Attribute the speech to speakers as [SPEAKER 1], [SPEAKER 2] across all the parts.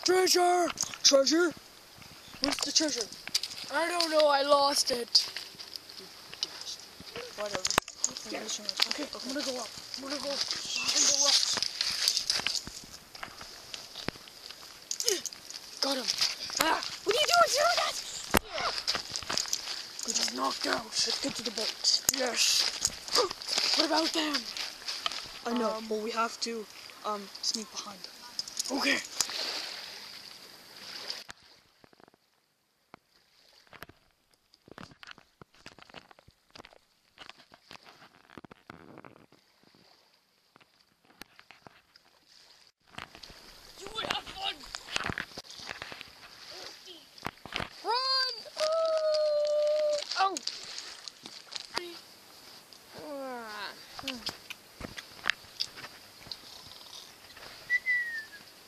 [SPEAKER 1] Treasure! Treasure? Where's the treasure?
[SPEAKER 2] I don't know, I lost it.
[SPEAKER 1] Whatever.
[SPEAKER 2] Okay, I'm gonna go up. I'm gonna go in the rocks. Got him.
[SPEAKER 1] Ah! What are you doing, Zero?
[SPEAKER 2] Good, he's knocked out.
[SPEAKER 1] Let's get to the boat.
[SPEAKER 2] Yes. What about them?
[SPEAKER 1] I know, but we have to sneak behind them.
[SPEAKER 2] Okay. You would have fun. Run! Oh!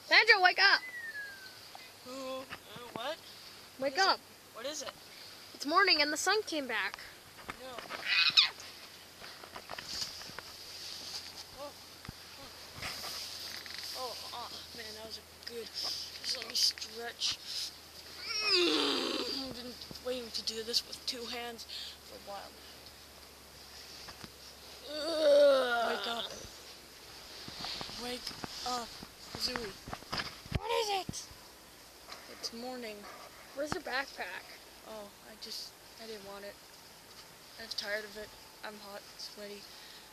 [SPEAKER 2] Sandra, wake up!
[SPEAKER 1] What?
[SPEAKER 2] Wake up!
[SPEAKER 1] What is it?
[SPEAKER 2] It's morning and the sun came back.
[SPEAKER 1] No. Oh, man, that was a good. Just let me stretch. I've been waiting to do this with two hands for a while. Wake up. Wake up, Zooey.
[SPEAKER 2] What is it?
[SPEAKER 1] It's morning.
[SPEAKER 2] Where's your backpack?
[SPEAKER 1] Oh, I didn't want it. I'm tired of it. I'm hot, sweaty,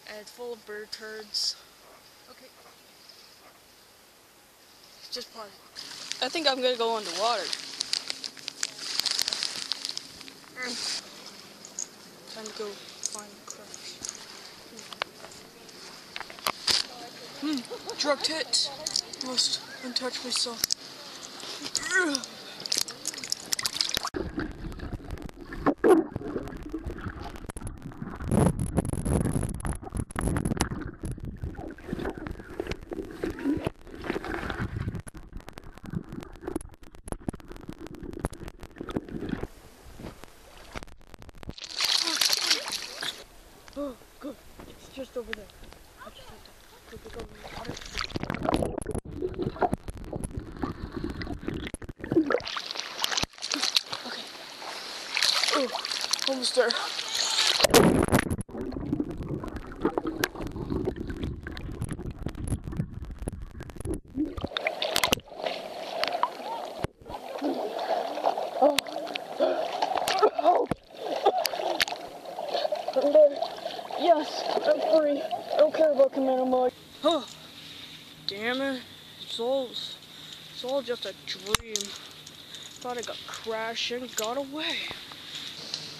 [SPEAKER 1] and it's full of bird turds.
[SPEAKER 2] Okay.
[SPEAKER 1] Just pause. I think I'm gonna go underwater. Time to go find the crash. Drug hit. Must untouch myself. Oh, good. It's just over there. I just have to go in the water. Okay. Oh, almost there. Yes, I'm free. I don't care about commando mode. Oh, damn it. It's all just a dream. Thought I got crashed and got away.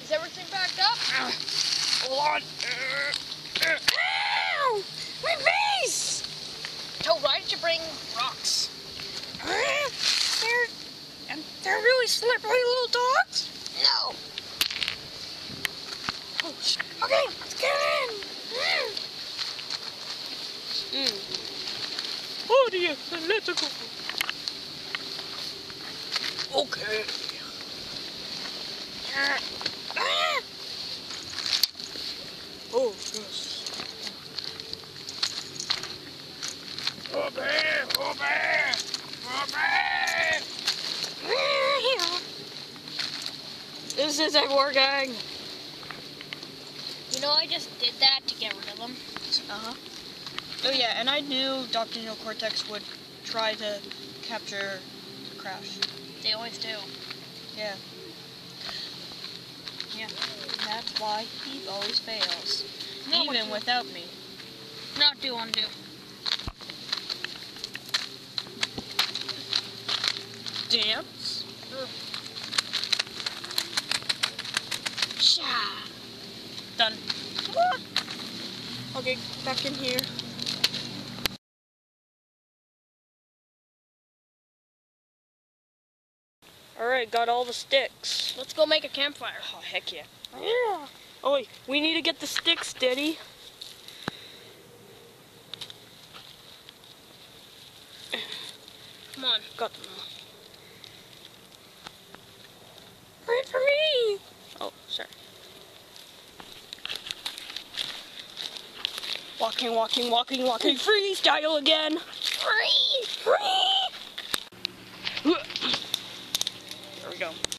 [SPEAKER 2] Is everything backed up?
[SPEAKER 1] Hold on.
[SPEAKER 2] Ow! My face! Toad, why did you bring rocks?
[SPEAKER 1] They're really slippery little dogs?
[SPEAKER 2] No!
[SPEAKER 1] Oh, shit.
[SPEAKER 2] Okay, let's get in!
[SPEAKER 1] Oh dear, let's go. Okay. Oh, yes. This isn't working.
[SPEAKER 2] You know, I just did that to get rid of them.
[SPEAKER 1] Uh-huh. Oh yeah, and I knew Dr. Neocortex would try to capture the crash.
[SPEAKER 2] They always do.
[SPEAKER 1] Yeah. Yeah. That's why he always fails.
[SPEAKER 2] No,
[SPEAKER 1] even without me.
[SPEAKER 2] Not do undo.
[SPEAKER 1] Dance.
[SPEAKER 2] Sha.
[SPEAKER 1] Done. Okay, back in here. Alright, got all the sticks.
[SPEAKER 2] Let's go make a campfire.
[SPEAKER 1] Oh, heck yeah. Yeah. Oh, wait, we need to get the sticks steady.
[SPEAKER 2] Come on.
[SPEAKER 1] Got them all. Wait for me! Oh, sorry. Walking, walking, walking, walking. Freestyle again.
[SPEAKER 2] Free!
[SPEAKER 1] Free! go.